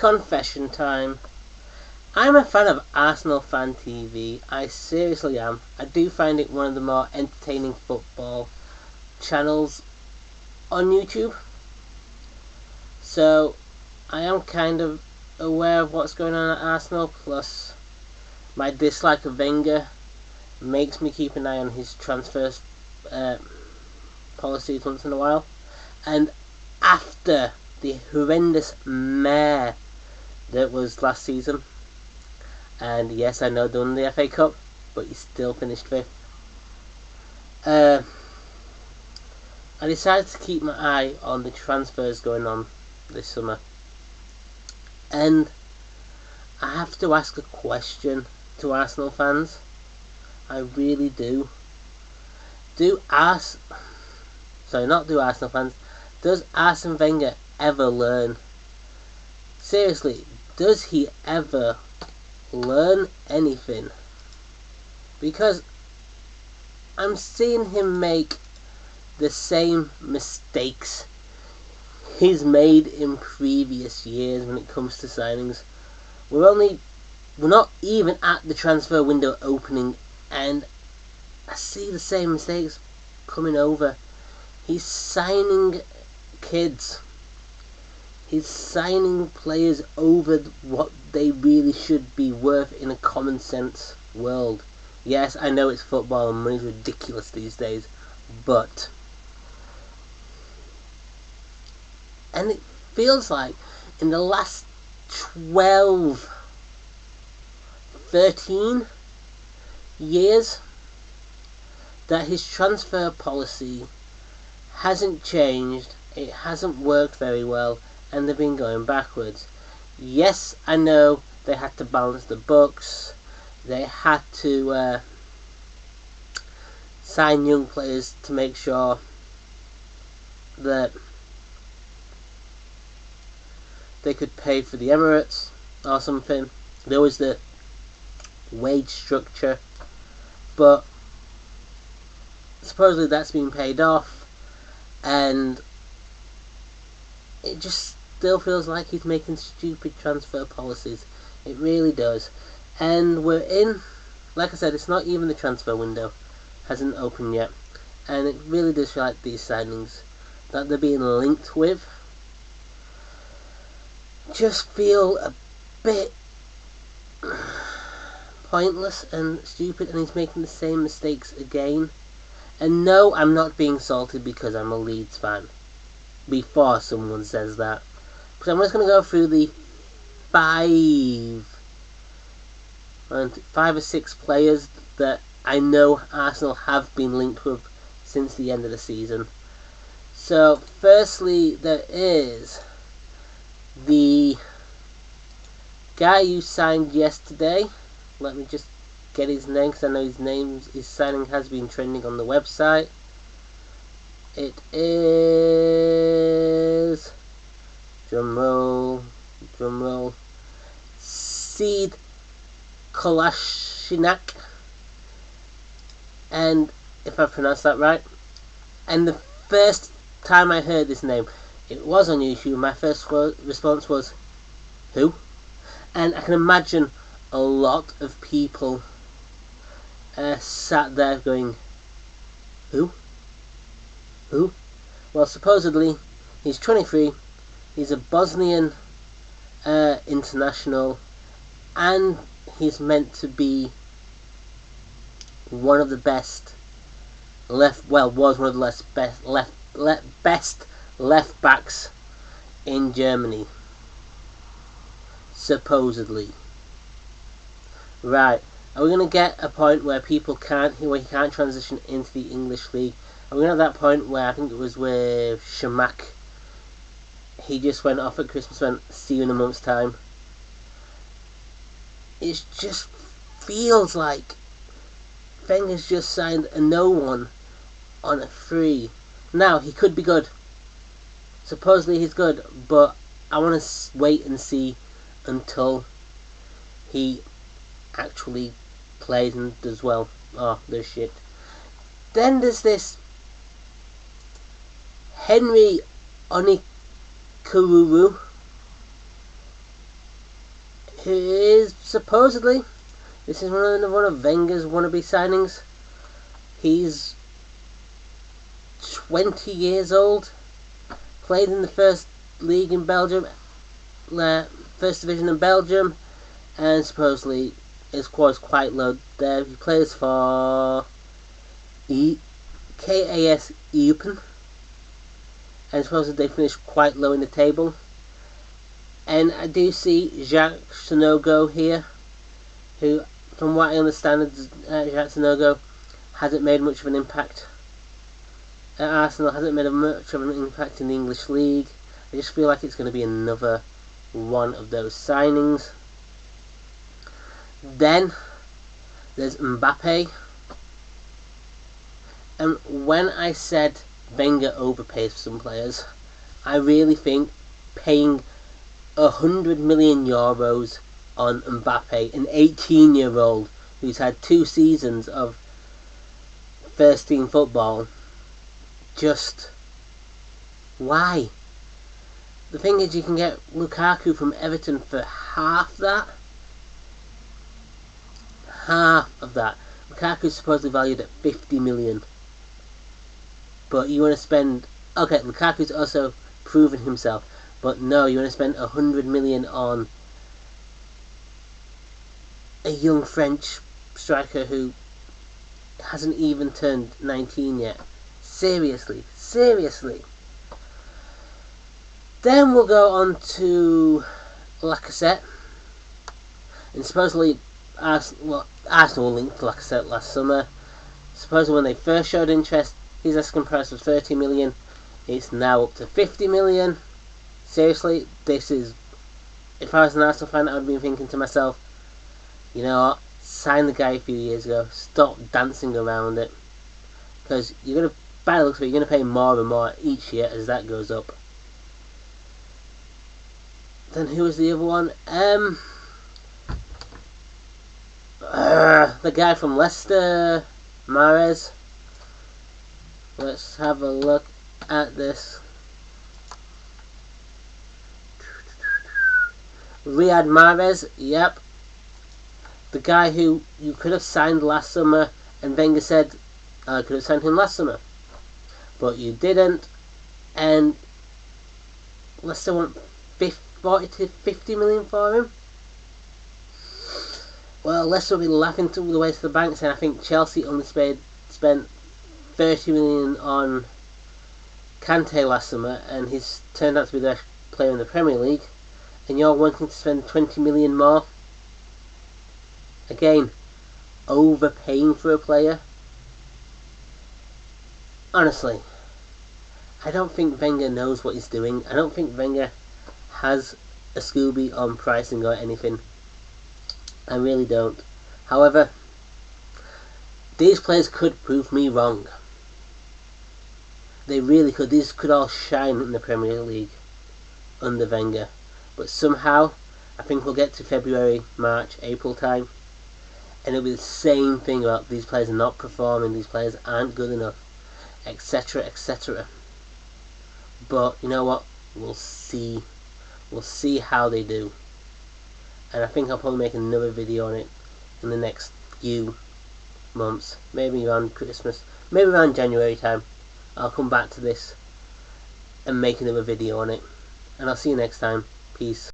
confession time. I'm a fan of Arsenal Fan TV. I seriously am. I do find it one of the more entertaining football channels on YouTube. So, I am kind of aware of what's going on at Arsenal, plus my dislike of Wenger makes me keep an eye on his transfer policies once in a while. And after the horrendous mare that was last season, and yes, I know they won the FA Cup, but he still finished 5th. I decided to keep my eye on the transfers going on this summer. And I have to ask a question to Arsenal fans. I really do. Not do Arsenal fans. Does Arsene Wenger ever learn? Seriously, does he ever learn anything? Because I'm seeing him make the same mistakes he's made in previous years when it comes to signings. We're not even at the transfer window opening, and I see the same mistakes coming over. He's signing kids. He's signing players over what they really should be worth in a common sense world. Yes, I know it's football and money's ridiculous these days, but... And it feels like in the last 12, 13 years that his transfer policy hasn't changed, it hasn't worked very well, and they've been going backwards. Yes, I know they had to balance the books, they had to sign young players to make sure that they could pay for the Emirates or something. There was the wage structure, but supposedly that's been paid off, and it just still feels like he's making stupid transfer policies. It really does. And we're in, like I said, it's not even the transfer window, hasn't opened yet, and it really does feel like these signings that they're being linked with just feel a bit pointless and stupid, and he's making the same mistakes again. And no, I'm not being salty because I'm a Leeds fan, before someone says that. But I'm just going to go through the five or six players that I know Arsenal have been linked with since the end of the season. So, firstly, there is the guy you signed yesterday. Let me just get his name, because I know his signing has been trending on the website. It is, drumroll, Seed Kolasinac, and if I pronounced that right. And the first time I heard this name, it was on YouTube. My first response was, who? And I can imagine a lot of people sat there going, who? Well, supposedly he's 23, he's a Bosnian international, and he's meant to be one of the best best left backs in Germany, supposedly. Right, are we going to get a point where he can't transition into the English league? Are we going to have that point where, I think it was with Shamak, he just went off at Christmas, went, see you in a month's time? It just feels like Wenger's just signed a no one on a free. Now, he could be good. Supposedly he's good, but I want to wait and see until he actually plays and does well. Oh, there's shit. Then there's this Henry Onikururu. who is supposedly, this is one of Wenger's wannabe signings. He's 20 years old, played in the first league in Belgium, first division in Belgium, and supposedly his score is quite low there. He plays for KAS Eupen, and supposedly they finished quite low in the table. And I do see Jacques Sanogo here, who, from what I understand, Jacques Sanogo hasn't made much of an impact at Arsenal, hasn't made much of an impact in the English league. I just feel like it's going to be another one of those signings. Then there's Mbappe. And when I said Wenger overpays for some players, I really think paying 100 million euros on Mbappe, an 18-year-old who's had 2 seasons of first team football, just why? The thing is, you can get Lukaku from Everton for half that. Half of that. Lukaku's supposedly valued at 50 million. But you want to spend... Okay, Lukaku's also proven himself. But no, you want to spend 100 million on a young French striker who hasn't even turned 19 yet. Seriously. Then we'll go on to Lacazette. And supposedly Arsenal linked to Lacazette last summer. Supposedly when they first showed interest, his asking price was 30 million. It's now up to 50 million. Seriously, this is... If I was an Arsenal fan, I would be thinking to myself, you know what, sign the guy a few years ago. Stop dancing around it. Because you're going to, by the looks of it, you're going to pay more and more each year as that goes up. Then who was the other one? The guy from Leicester, Mahrez. Let's have a look at this. Riyad Mahrez, yep. The guy who you could have signed last summer, and Wenger said, I could have signed him last summer. But you didn't, and Leicester want 40 to 50 million for him. Well, Leicester will be laughing the way to the bank, saying I think Chelsea only spent 30 million on Kante last summer, and he's turned out to be the best player in the Premier League, and you're wanting to spend 20 million more. Again, overpaying for a player. Honestly, I don't think Wenger knows what he's doing. I don't think Wenger has a Scooby on pricing or anything. I really don't. However, these players could prove me wrong. They really could. These could all shine in the Premier League under Wenger. But somehow, I think we'll get to February, March, April time, and it'll be the same thing about these players are not performing, these players aren't good enough, etc, etc. But you know what? We'll see. We'll see how they do. And I think I'll probably make another video on it in the next few months. Maybe around Christmas. Maybe around January time. I'll come back to this and make another video on it. And I'll see you next time. Peace.